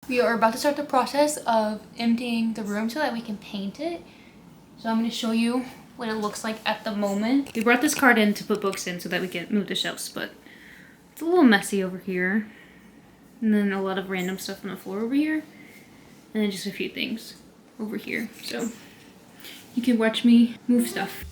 We are about to start the process of emptying the room so that we can paint it. So I'm going to show you what it looks like at the moment. We brought this cart in to put books in so that we can move the shelves, but it's a little messy over here. And then a lot of random stuff on the floor over here. And then just a few things over here. So you can watch me move stuff.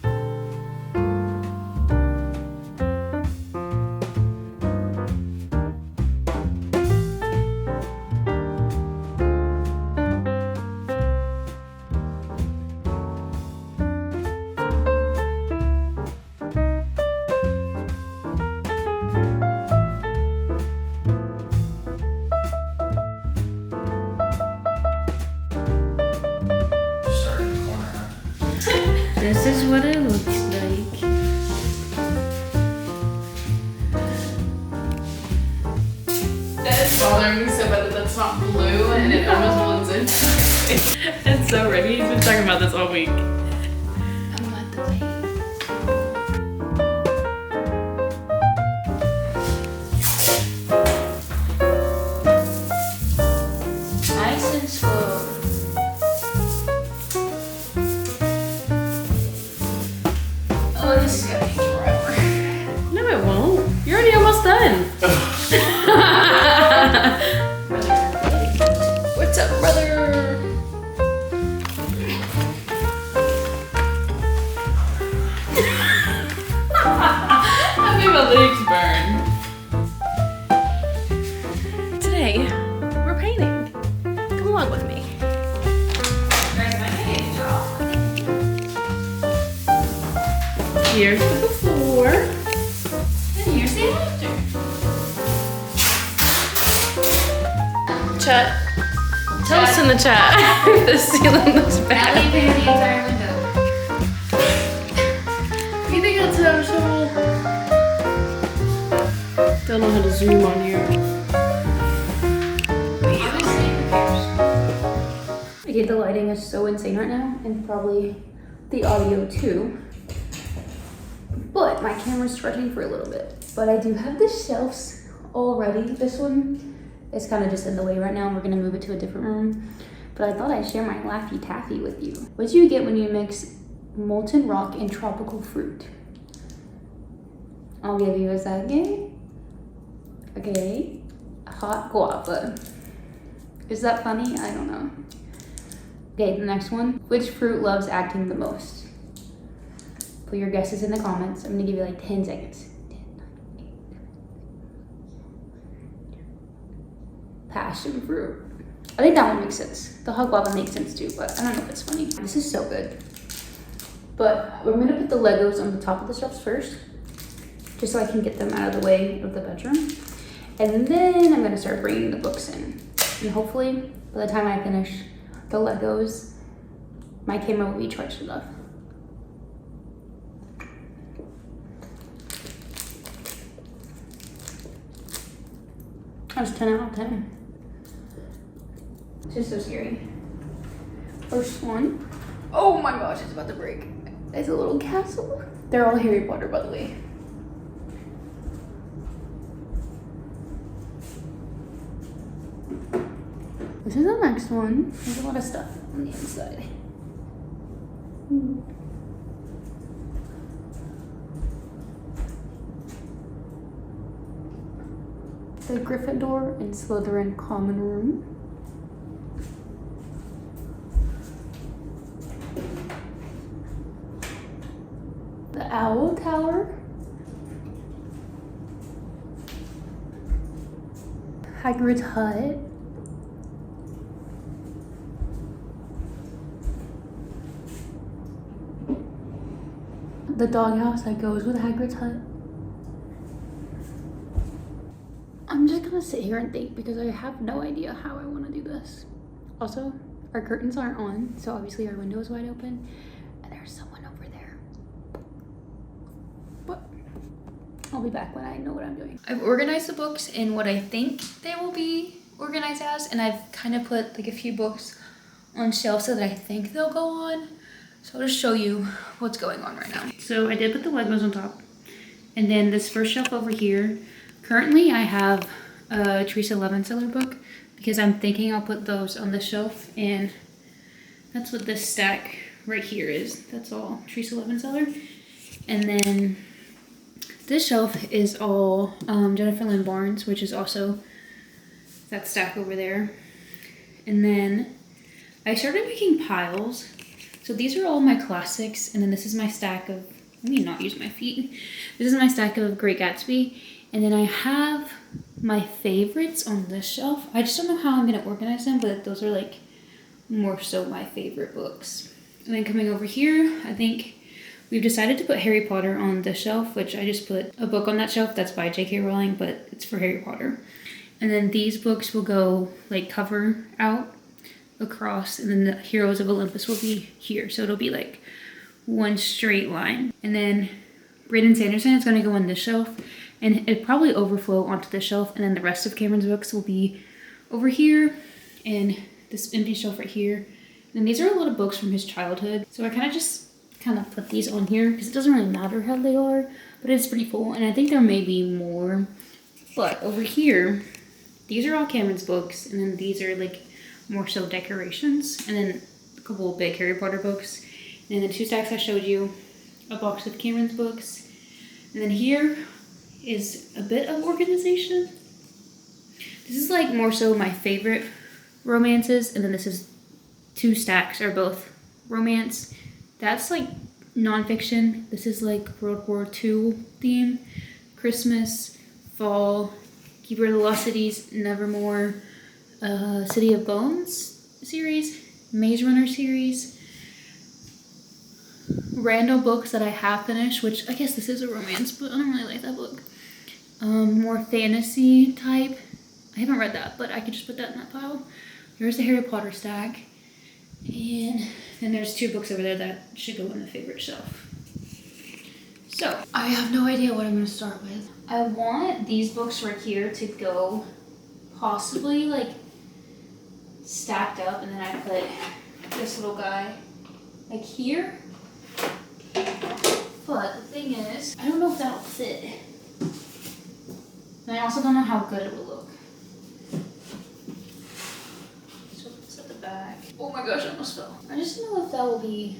This is what it looks like. That is bothering me so bad that that's not blue and it almost blends in. It's so ready. He's been talking about this all week. I'm at the paint. Nice and slow. Oh, this is gonna take forever. No, it won't. You're already almost done. What's up, brother? I made my legs burn. Today, we're painting. Come along with me. Here's the before. And here's the after. Chat. Tell us in the chat if the ceiling looks Natalie bad. painted the entire window. You think that's noticeable? Don't know how to zoom on here. Honestly, who cares? Okay, the lighting is so insane right now, and probably the audio too. But my camera's stretching for a little bit. But I do have the shelves all ready. This one is kind of just in the way right now, and we're gonna move it to a different room. But I thought I'd share my Laffy Taffy with you. What do you get when you mix molten rock and tropical fruit? I'll give you a second. Okay, hot guava. Is that funny? I don't know. Okay, the next one. Which fruit loves acting the most? Put your guesses in the comments. I'm gonna give you like 10 seconds. 10, 9, 8, passion fruit. I think that one makes sense. The hot guava makes sense too, but I don't know if it's funny. This is so good. But we're gonna put the Legos on the top of the shelves first, just so I can get them out of the way of the bedroom. And then I'm gonna start bringing the books in. And hopefully, by the time I finish the Legos, my camera will be charged enough. That's 10 out of 10. It's just so scary. First one. Oh my gosh, it's about to break. It's a little castle. They're all Harry Potter, by the way. This is the next one. There's a lot of stuff on the inside. The Gryffindor and Slytherin common room. The Owl Tower. Hagrid's hut. The doghouse that goes with Hagrid's hut. I'm just gonna sit here and think because I have no idea how I want to do this. Also, our curtains aren't on, so obviously our window is wide open, and there's someone over there. But I'll be back when I know what I'm doing. I've organized the books in what I think they will be organized as, and I've kind of put like a few books on shelves so that I think they'll go on. So I'll just show you what's going on right now. So I did put the Legos on top, and then this first shelf over here. Currently I have Teresa Levenseller book because I'm thinking I'll put those on the shelf, and that's what this stack right here is. That's all Teresa Levenseller. And then this shelf is all Jennifer Lynn Barnes, which is also that stack over there. And then I started making piles. So these are all my classics, and then this is my stack of, let me not use my feet. This is my stack of Great Gatsby. And then I have my favorites on this shelf. I just don't know how I'm gonna organize them, but those are like more so my favorite books. And then coming over here, I think we've decided to put Harry Potter on this shelf, which I just put a book on that shelf that's by J.K. Rowling, but it's for Harry Potter. And then these books will go like cover out across, and then the Heroes of Olympus will be here. So it'll be like one straight line. And then Brandon Sanderson is gonna go on this shelf, and it'll probably overflow onto this shelf, and then the rest of Cameron's books will be over here, and this empty shelf right here. And these are a lot of books from his childhood. So I kind of put these on here because it doesn't really matter how they are, but it's pretty full. And I think there may be more, but over here, these are all Cameron's books, and then these are like more so decorations, and then a couple of big Harry Potter books, and then the two stacks I showed you, a box of Cameron's books, and then here is a bit of organization. This is like more so my favorite romances, and then this is two stacks are both romance. That's like nonfiction. This is like World War II theme, Christmas, fall, Keeper of the Lost Cities, Nevermore, City of Bones series, Maze Runner series, random books that I have finished, which I guess this is a romance, but I don't really like that book. More fantasy type. I haven't read that, but I could just put that in that pile. Here's the Harry Potter stack. And then there's two books over there that should go on the favorite shelf. So, I have no idea what I'm going to start with. I want these books right here to go possibly like stacked up, and then I put this little guy like here. But the thing is, I don't know if that'll fit. And I also don't know how good it will look. So it's at the back. Oh my gosh, I almost fell. I just don't know if that will be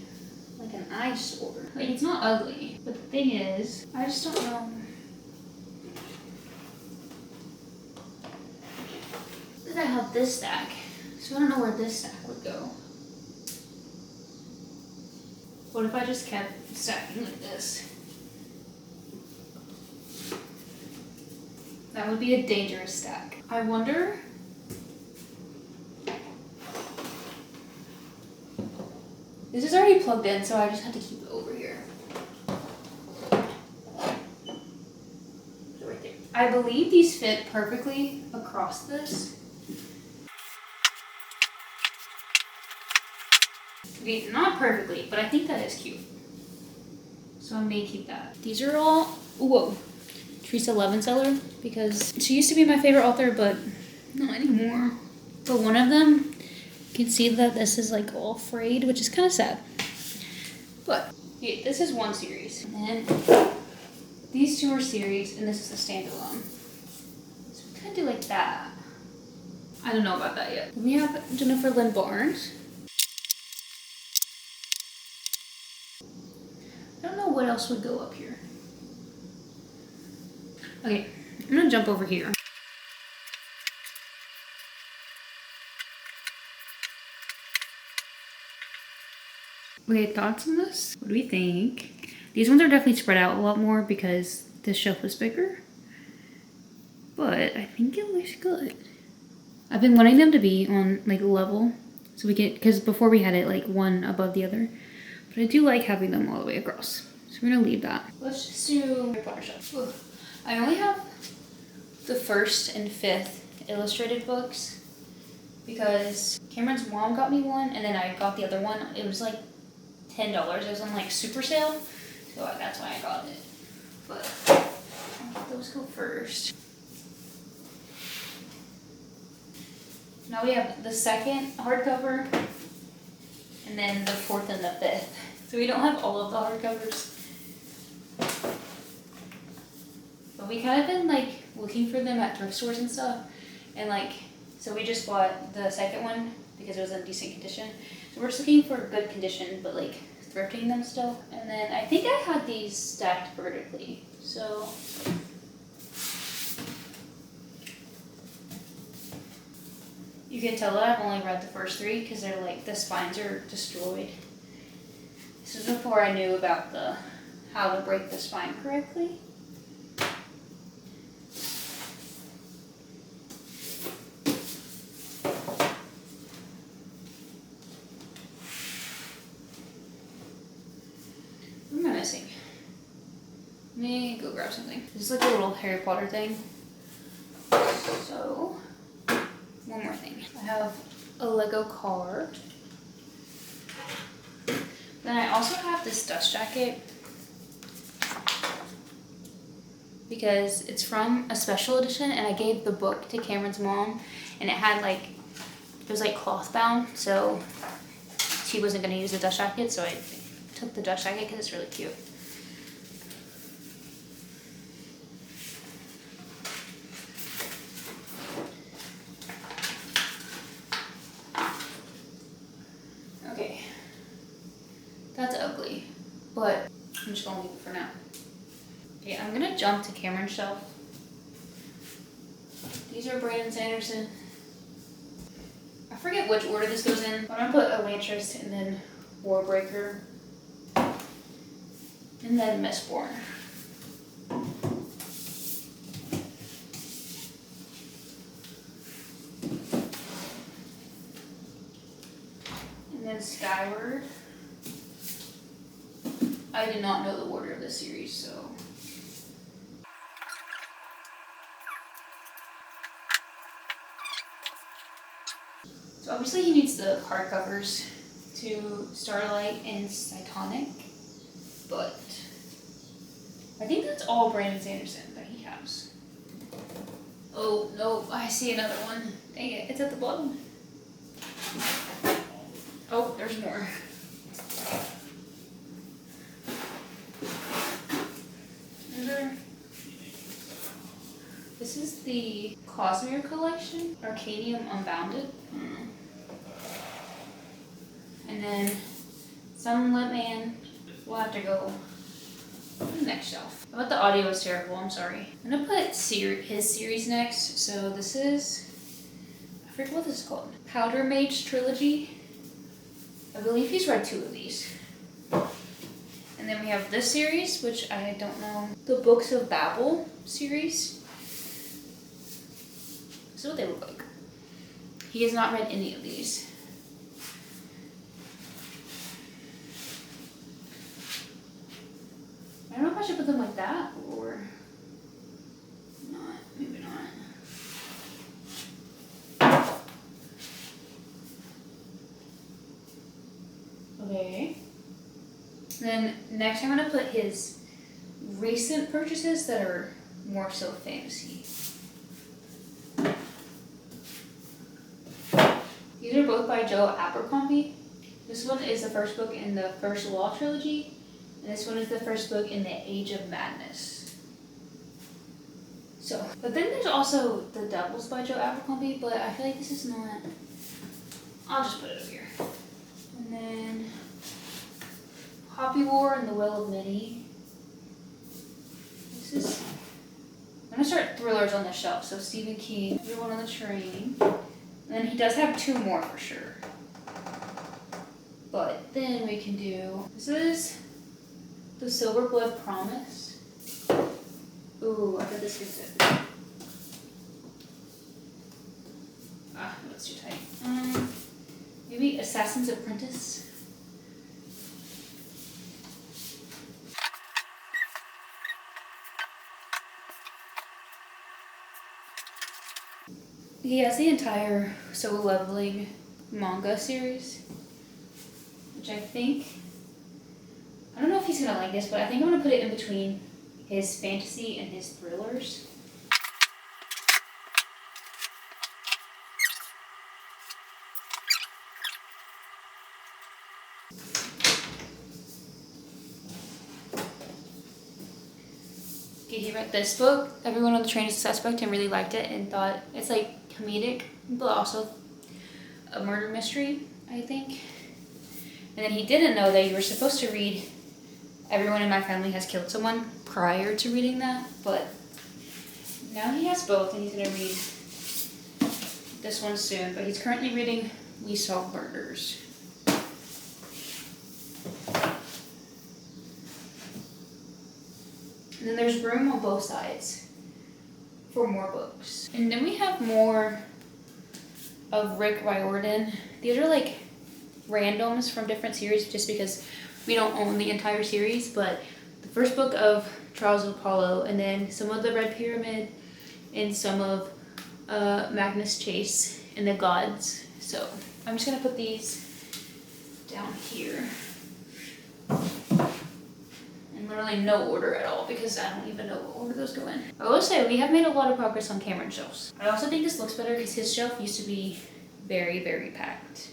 like an eyesore. Like, it's not ugly, but the thing is, I just don't know. Then I have this stack, so I don't know where this stack would go. What if I just kept stacking like this? That would be a dangerous stack. I wonder. This is already plugged in, so I just have to keep it over here. Right there. I believe these fit perfectly across this. Okay, not perfectly, but I think that is cute. So I may keep that. These are all, whoa, Teresa Levenseller, because she used to be my favorite author, but not anymore. But one of them, you can see that this is like all frayed, which is kind of sad. But yeah, this is one series, and then these two are series, and this is a standalone. So we kind of do like that. I don't know about that yet. We have Jennifer Lynn Barnes. I don't know what else would go up here. Okay, I'm gonna jump over here. Okay, thoughts on this? What do we think? These ones are definitely spread out a lot more because this shelf is bigger. But I think it looks good. I've been wanting them to be on like level, so we get, because before we had it like one above the other. But I do like having them all the way across. So we're gonna leave that. Let's just do Harry Potter shelf. Ugh. I only have the 1st and 5th illustrated books because Cameron's mom got me one, and then I got the other one. It was like $10. It was on like super sale, so that's why I got it. But I'll let those go first. Now we have the 2nd hardcover, and then the 4th and the 5th. So we don't have all of the hardcovers. But we kind of been like looking for them at thrift stores and stuff, And like, so we just bought the second one because it was in decent condition. So we're just looking for good condition, but like thrifting them still. And then I think I had these stacked vertically. So you can tell that I've only read the first 3 because they're like, the spines are destroyed. This is before I knew about how to break the spine correctly. What am I missing? Let me go grab something. This is like a little Harry Potter thing. So, one more thing. I have a Lego car. Then I also have this dust jacket because it's from a special edition, and I gave the book to Cameron's mom, and it had like, it was like cloth bound, so she wasn't gonna use the dust jacket, so I took the dust jacket because it's really cute. Okay, that's ugly, but I'm just gonna leave it for now. Okay, I'm gonna jump to Cameron's shelf. These are Brandon Sanderson. I forget which order this goes in, but I'm gonna put Elantris and then Warbreaker and then Mistborn. And then Skyward. I did not know the order of this series, so. So obviously he needs the hardcovers to Starlight and Cytonic, but I think that's all Brandon Sanderson that he has. Oh, no, I see another one. Dang it, it's at the bottom. Oh, there's more. This is the Cosmere collection, Arcanium Unbounded. And then Sunlit Man will have to go on the next shelf. I thought the audio was terrible, I'm sorry. I'm gonna put his series next. So this is, I forget what this is called. Powder Mage Trilogy. I believe he's read 2 of these. And then we have this series, which I don't know. The Books of Babel series. This is what they look like. He has not read any of these. I don't know if I should put them like that or not. Maybe not. Okay. Then next I'm going to put his recent purchases that are more so fantasy. These are both by Joe Abercrombie. This one is the first book in the First Law trilogy, and this one is the first book in the Age of Madness. So, but then there's also The Devils by Joe Abercrombie, but I feel like this is not, I'll just put it over here. And then Poppy War and the Will of Many. This is, I'm gonna start thrillers on the shelf. So Stephen King, Everyone on the Train. And then he does have 2 more for sure. But then we can do, this is The Silver Blood Promise. Ooh, I bet this could fit. Ah, no, it's too tight. Maybe Assassin's Apprentice. He has the entire Solo Leveling manga series, which I think, I don't know if he's gonna like this, but I think I'm gonna put it in between his fantasy and his thrillers. Okay, he read this book, Everyone on the Train is a Suspect, and really liked it and thought it's like comedic, but also a murder mystery, I think. And then he didn't know that you were supposed to read Everyone in My Family Has Killed Someone prior to reading that, but now he has both, and he's gonna read this one soon, but he's currently reading We Solve Murders. And then there's room on both sides for more books. And then we have more of Rick Riordan. These are like randoms from different series just because we don't own the entire series, but the first book of Trials of Apollo, and then some of the Red Pyramid, and some of Magnus Chase and the Gods. So I'm just gonna put these down here. In literally no order at all because I don't even know what order those go in. I will say we have made a lot of progress on Cameron's shelves. I also think this looks better because his shelf used to be very, very packed.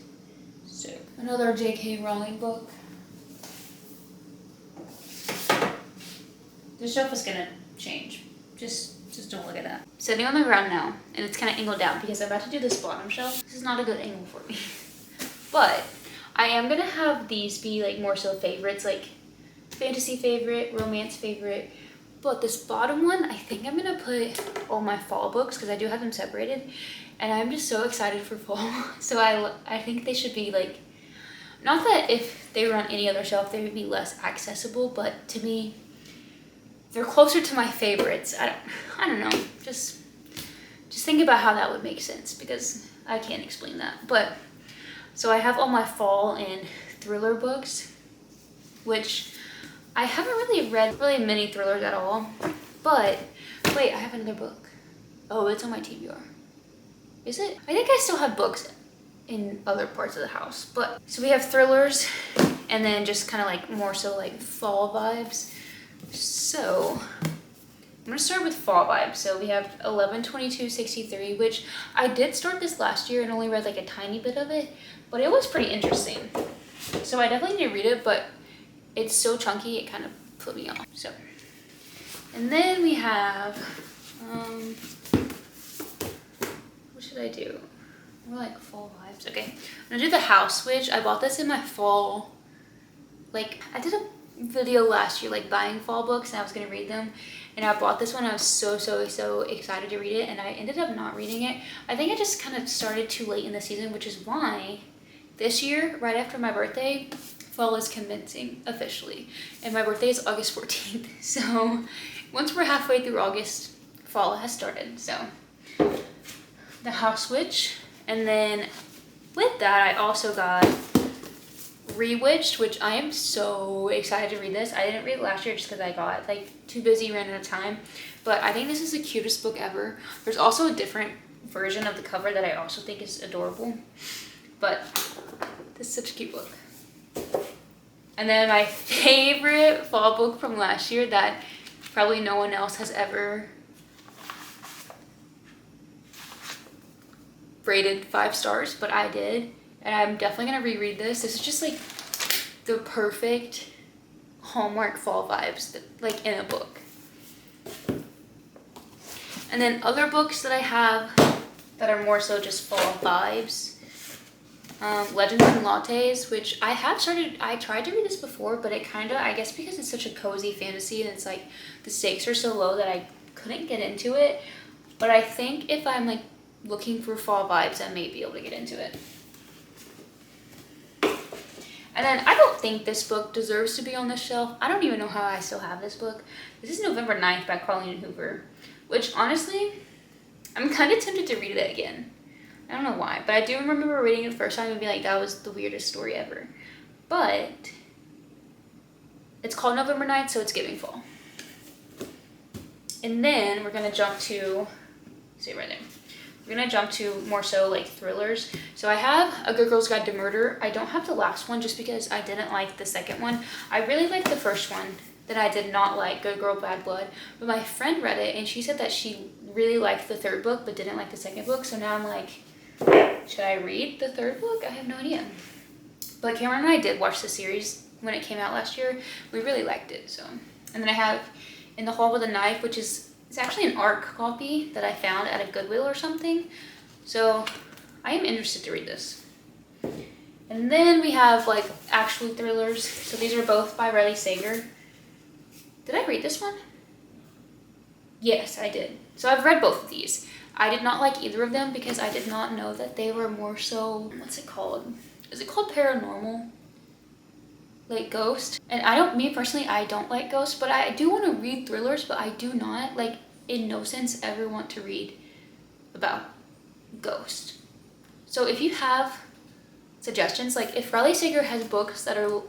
So another J.K. Rowling book. This shelf is gonna change. Just don't look at that. Sitting on the ground now, and it's kind of angled down because I'm about to do this bottom shelf. This is not a good angle for me. But I am gonna have these be like more so favorites, like fantasy favorite, romance favorite. But this bottom one, I think I'm gonna put all my fall books because I do have them separated. And I'm just so excited for fall. So I think they should be like, not that if they were on any other shelf, they would be less accessible, but to me, they're closer to my favorites. I don't know. Just think about how that would make sense because I can't explain that. But so I have all my fall and thriller books, which I haven't really read really many thrillers at all. But wait, I have another book. Oh, it's on my TBR. Is it? I think I still have books in other parts of the house. But so we have thrillers and then just kind of like more so like fall vibes. So I'm gonna start with fall vibes. So we have 11/22/63, which I did start this last year and only read like a tiny bit of it, but it was pretty interesting. So I definitely need to read it, but it's so chunky it kind of put me off. So, and then we have what should I do? More like fall vibes. Okay, I'm gonna do the house switch. I bought this in my fall. Like I did a video last year like buying fall books and I was gonna read them, and I bought this one. I was so excited to read it, and I ended up not reading it. I think I just kind of started too late in the season, which is why this year, right after my birthday, fall is commencing officially, and my birthday is August 14th. So once we're halfway through August, fall has started. So the house switch, and then with that I also got Rewitched, which I am so excited to read this. I didn't read it last year just because I got like too busy, ran out of time, but I think this is the cutest book ever. There's also a different version of the cover that I also think is adorable, but this is such a cute book. And then my favorite fall book from last year that probably no one else has ever rated 5 stars, but I did. And I'm definitely gonna reread this. This is just like the perfect Hallmark fall vibes, that, like in a book. And then other books that I have that are more so just fall vibes. Legends and Lattes, which I tried to read this before, but it kind of, I guess because it's such a cozy fantasy and it's like the stakes are so low that I couldn't get into it. But I think if I'm like looking for fall vibes, I may be able to get into it. And then I don't think this book deserves to be on this shelf. I don't even know how I still have this book. This is November 9th by Colleen Hoover, which honestly, I'm kind of tempted to read it again. I don't know why, but I do remember reading it the first time and being like, that was the weirdest story ever. But it's called November 9th, so it's giving fall. And then we're gonna jump to, see right there. We're gonna jump to more so like thrillers. So I have A Good Girl's Guide to Murder. I don't have the last one just because I didn't like the second one. I really liked the first one, then I did not like Good Girl, Bad Blood. But my friend read it and she said that she really liked the third book but didn't like the second book. So now I'm like, should I read the third book? I have no idea. But Cameron and I did watch the series when it came out last year. We really liked it. So, and then I have In the Hall with a Knife, which is, it's actually an ARC copy that I found at a Goodwill or something. So I am interested to read this. And then we have like actual thrillers. So these are both by Riley Sager. Did I read this one? Yes, I did. So I've read both of these. I did not like either of them because I did not know that they were more so, what's it called? Is it called paranormal? Like ghost? And me personally, I don't like ghosts, but I do want to read thrillers, but I do not, like, in no sense ever want to read about ghost. So if you have suggestions, like if Riley Sager has books that are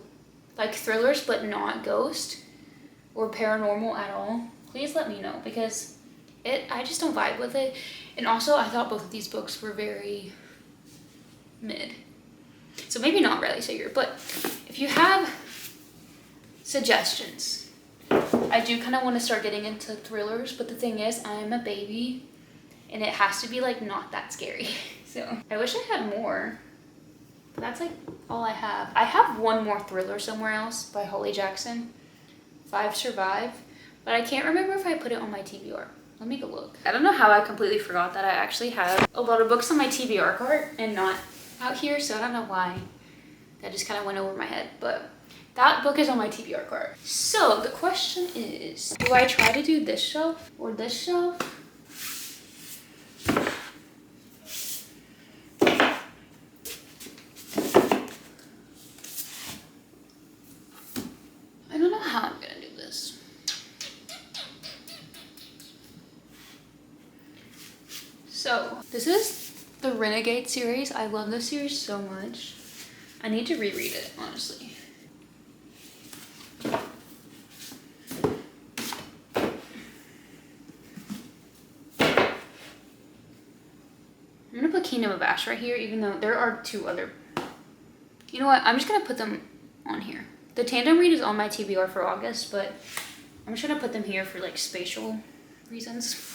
like thrillers but not ghost or paranormal at all, please let me know, because I just don't vibe with it. And also I thought both of these books were very mid. So maybe not Riley Sager, but if you have suggestions, I do kind of want to start getting into thrillers, but the thing is, I'm a baby and it has to be like not that scary. So I wish I had more, but that's like all I have. I have one more thriller somewhere else by Holly Jackson, 5 Survive, but I can't remember if I put it on my TBR. Let me go look. I don't know how I completely forgot that I actually have a lot of books on my TBR cart and not out here, so I don't know why. That just kind of went over my head, but that book is on my TBR cart. So the question is, do I try to do this shelf or this shelf? I don't know how I'm gonna do this. So this is the Renegade series. I love this series so much. I need to reread it, honestly. I'm gonna put Kingdom of Ash right here, even though there are 2 other. You know what? I'm just gonna put them on here. The tandem read is on my TBR for August, but I'm just gonna put them here for like spatial reasons.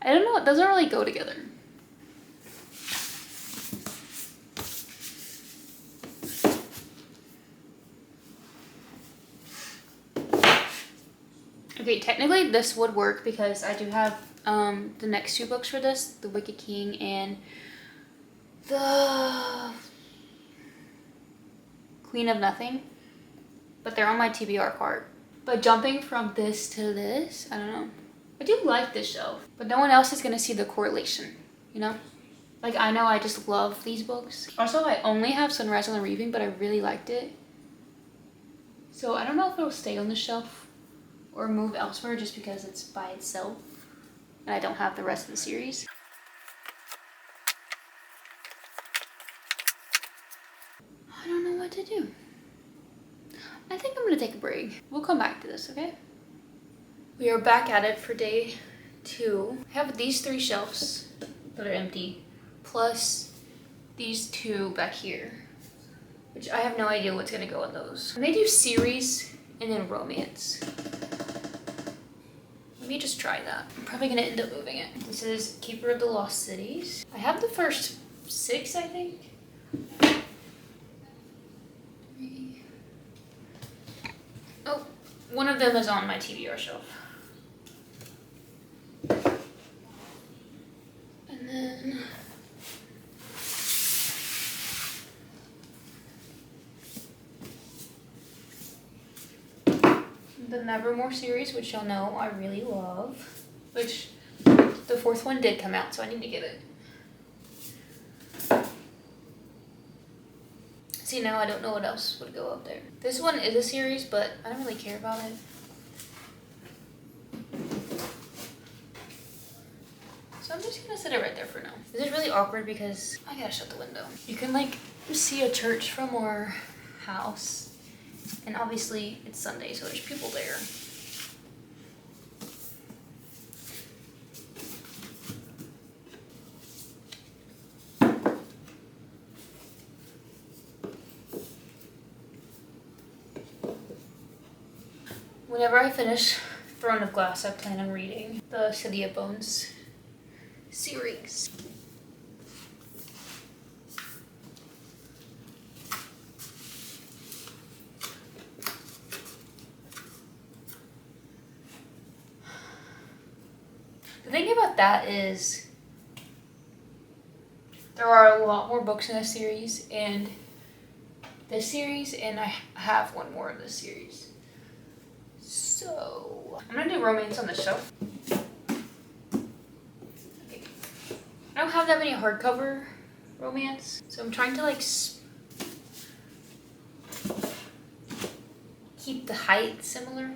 I don't know, it doesn't really go together. Okay, technically this would work because I do have the next 2 books for this, The Wicked King and The Queen of Nothing, but they're on my TBR cart. But jumping from this to this, I don't know. I do like this shelf, but no one else is gonna see the correlation, you know? Like, I know I just love these books. Also, I only have Sunrise on the Reaping, but I really liked it. So I don't know if it'll stay on the shelf or move elsewhere just because it's by itself and I don't have the rest of the series. I don't know what to do. I think I'm gonna take a break. We'll come back to this, okay? We are back at it for day 2. I have these 3 shelves that are empty, plus these 2 back here, which I have no idea what's gonna go in those. I may do series and then romance. Let me just try that. I'm probably gonna end up moving it. This is Keeper of the Lost Cities. I have the first 6, I think. 3. Oh, one of them is on my TBR shelf. And then the Nevermore series, which y'all know I really love, which the 4th one did come out, so I need to get it. See, now I don't know what else would go up there. This one is a series, but I don't really care about it. So I'm just gonna set it right there for now. This is really awkward because I gotta shut the window. You can like see a church from our house. And obviously it's Sunday, so there's people there. Whenever I finish Throne of Glass I plan on reading. The City of Bones series. The thing about that is there are a lot more books in this series, and I have one more of this series. So I'm gonna do romance on the shelf. Okay. I don't have that many hardcover romance, so I'm trying to like keep the height similar.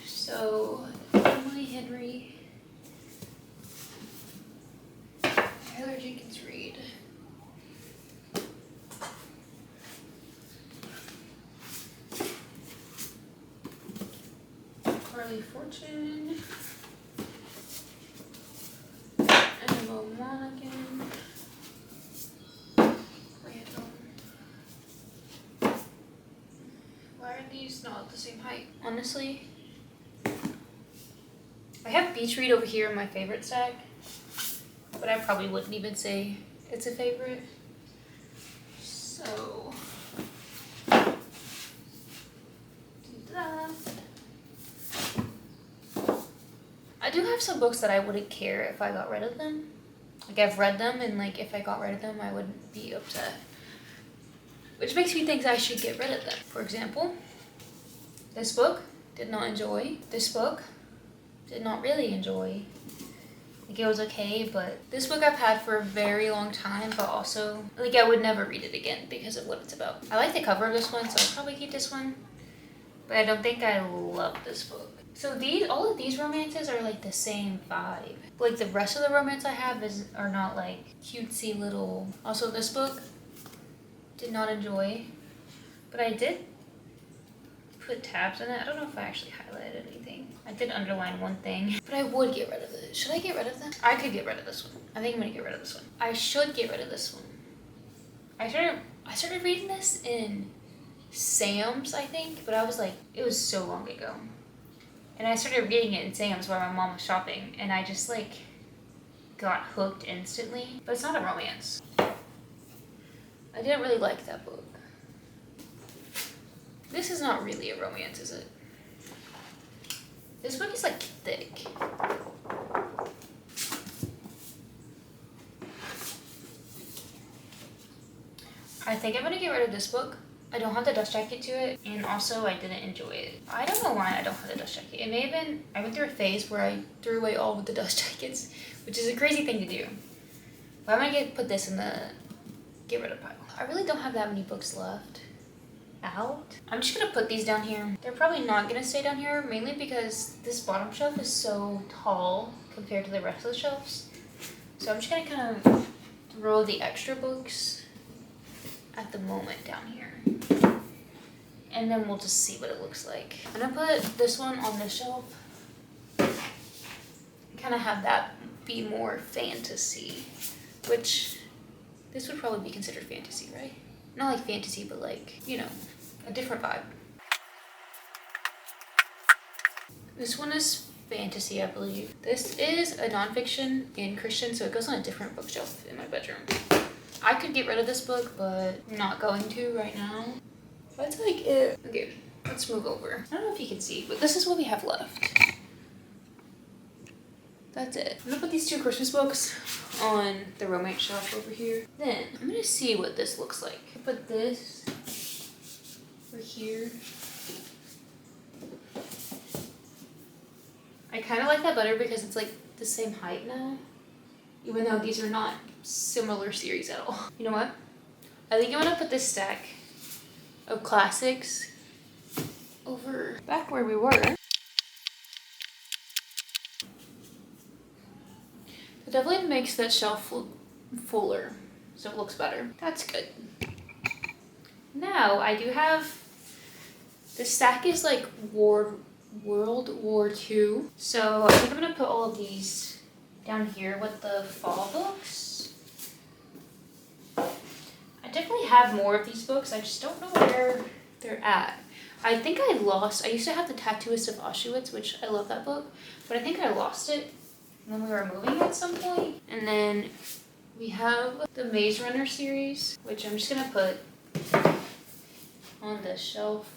So Emily Henry, Taylor Jenkins Reid, Carly Fortune, Emma Monaghan, Random. Why are these not the same height? Honestly, I have Beach Read over here in my favorite stack, but I probably wouldn't even say it's a favorite. So do that. I do have some books that I wouldn't care if I got rid of them. Like I've read them, and like if I got rid of them I wouldn't be upset. Which makes me think I should get rid of them. For example, this book did not enjoy. This book did not really enjoy. Like it was okay, but this book I've had for a very long time, but also like I would never read it again because of what it's about. I like the cover of this one, so I'll probably keep this one, but I don't think I love this book. So all of these romances are like the same vibe. Like the rest of the romance I have are not like cutesy little. Also this book did not enjoy, but I did put tabs in it. I don't know if I actually highlighted anything. I did underline one thing, but I would get rid of it. Should I get rid of them? I could get rid of this one. I think I'm gonna get rid of this one. I should get rid of this one. I started reading this in Sam's, I think, but I was like, it was so long ago. And I started reading it in Sam's while my mom was shopping, and I just like got hooked instantly. But it's not a romance. I didn't really like that book. This is not really a romance, is it? This book is like thick. I think I'm gonna get rid of this book. I don't have the dust jacket to it, and also I didn't enjoy it. I don't know why I don't have the dust jacket. It may have been, I went through a phase where I threw away all of the dust jackets, which is a crazy thing to do. But I'm gonna put this in the get rid of pile. I really don't have that many books left out. I'm just gonna put these down here. They're probably not gonna stay down here, mainly because this bottom shelf is so tall compared to the rest of the shelves. So I'm just gonna kind of throw the extra books at the moment down here. And then we'll just see what it looks like. I'm gonna put this one on this shelf. Kind of have that be more fantasy, which this would probably be considered fantasy, right? Not like fantasy, but like, you know, a different vibe. This one is fantasy, I believe. This is a nonfiction and Christian, so it goes on a different bookshelf in my bedroom. I could get rid of this book, but I'm not going to right now. That's like it. Okay, let's move over. I don't know if you can see, but this is what we have left. That's it. I'm gonna put these two Christmas books on the romance shelf over here. Then I'm gonna see what this looks like. I put this over here. I kind of like that better because it's like the same height now, even though these are not similar series at all. You know what? I think I'm gonna put this stack of classics over back where we were. It definitely makes that shelf look fuller, so it looks better. That's good. Now I do have, the stack is like World War II. So I think I'm gonna put all of these down here with the fall books. I definitely have more of these books. I just don't know where they're at. I think I used to have The Tattooist of Auschwitz, which I love that book, but I think I lost it when we were moving at some point. And then we have the Maze Runner series, which I'm just gonna put on the shelf.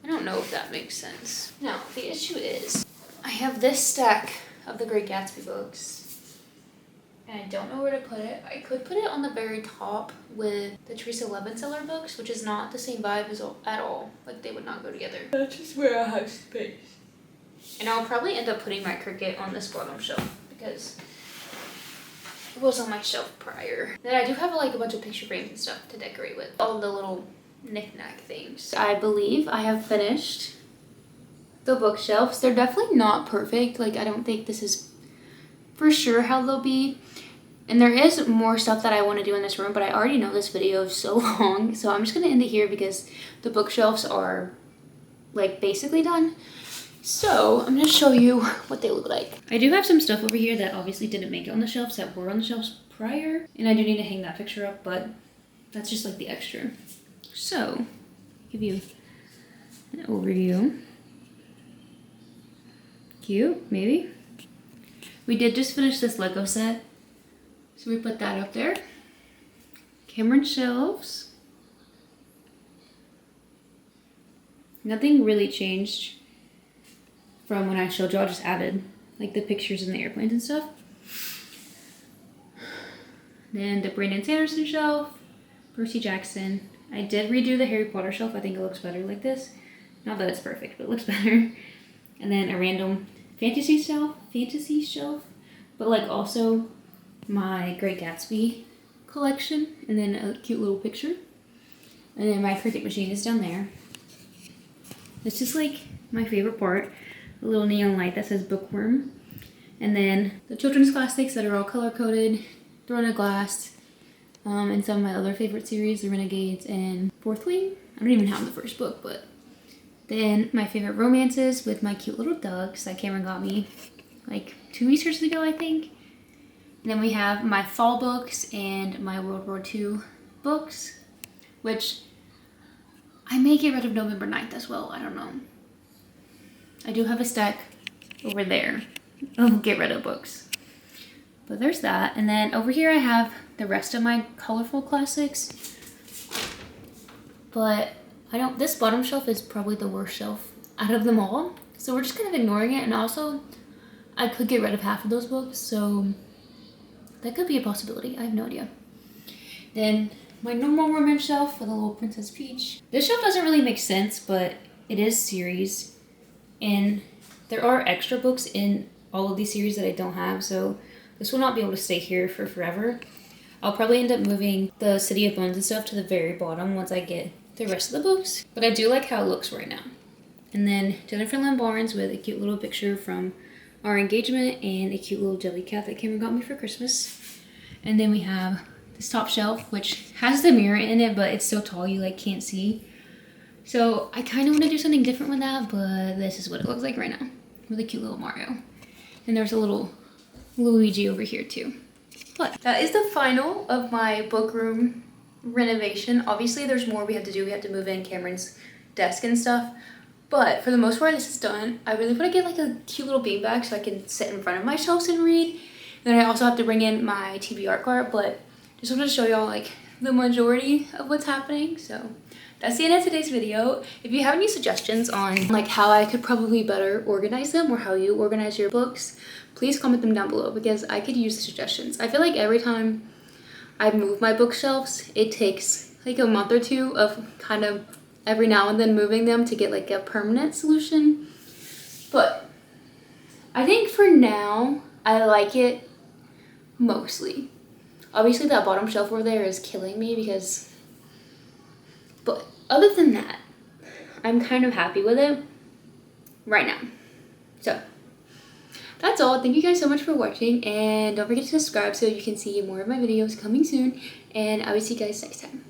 I don't know if that makes sense. No, the issue is I have this stack of the Great Gatsby books and I don't know where to put it. I could put it on the very top with the Teresa Levenseller books, which is not the same vibe at all. Like, they would not go together. That's just where I have space. And I'll probably end up putting my Cricut on this bottom shelf because it was on my shelf prior. Then I do have like a bunch of picture frames and stuff to decorate with. All the little knick-knack things. I believe I have finished the bookshelves. They're definitely not perfect. Like, I don't think this is for sure how they'll be. And there is more stuff that I want to do in this room, but I already know this video is so long, so I'm just going to end it here because the bookshelves are like basically done. So I'm going to show you what they look like. I do have some stuff over here that obviously didn't make it on the shelves that were on the shelves prior, and I do need to hang that picture up, but that's just like the extra. So, give you an overview. Cute, maybe? We did just finish this Lego set, so we put that up there. Cameron shelves. Nothing really changed from when I showed you. I just added like the pictures and the airplanes and stuff. Then the Brandon Sanderson shelf, Percy Jackson. I did redo the Harry Potter shelf. I think it looks better like this. Not that it's perfect, but it looks better. And then a random fantasy shelf, but like also my Great Gatsby collection, and then a cute little picture. And then my Cricut machine is down there. This is like my favorite part, the little neon light that says bookworm. And then the children's classics that are all color coded, Throne of Glass, and some of my other favorite series, The Renegades and Fourth Wing. I don't even have the first book, but then my favorite romances with my cute little dogs that Cameron got me like 2 Easters ago, I think. And then we have my fall books and my World War II books, which I may get rid of November 9th as well. I don't know. I do have a stack over there of get rid of books. But there's that. And then over here I have the rest of my colorful classics. But this bottom shelf is probably the worst shelf out of them all. So we're just kind of ignoring it. And also, I could get rid of half of those books. So that could be a possibility. I have no idea. Then my normal romance shelf with a little Princess Peach. This shelf doesn't really make sense, but it is series. And there are extra books in all of these series that I don't have. So this will not be able to stay here for forever. I'll probably end up moving the City of Bones and stuff to the very bottom once I get the rest of the books. But I do like how it looks right now. And then Jennifer Lynn Barnes with a cute little picture from our engagement and a cute little jelly cat that Cameron got me for Christmas. And then we have this top shelf, which has the mirror in it, but it's so tall you like can't see. So I kind of want to do something different with that, but this is what it looks like right now with a cute little Mario. And there's a little Luigi over here too. But that is the final of my book room renovation. Obviously there's more we have to do. We have to move in Cameron's desk and stuff. But for the most part, this is done. I really want to get like a cute little beanbag so I can sit in front of my shelves and read. Then I also have to bring in my TBR cart, but just wanted to show y'all like the majority of what's happening. So that's the end of today's video. If you have any suggestions on like how I could probably better organize them or how you organize your books, please comment them down below because I could use the suggestions. I feel like every time I move my bookshelves, it takes like a month or two of kind of every now and then moving them to get like a permanent solution. But I think for now, I like it mostly. Obviously that bottom shelf over there is killing me but other than that, I'm kind of happy with it right now. So that's all. Thank you guys so much for watching, and don't forget to subscribe so you can see more of my videos coming soon, and I will see you guys next time.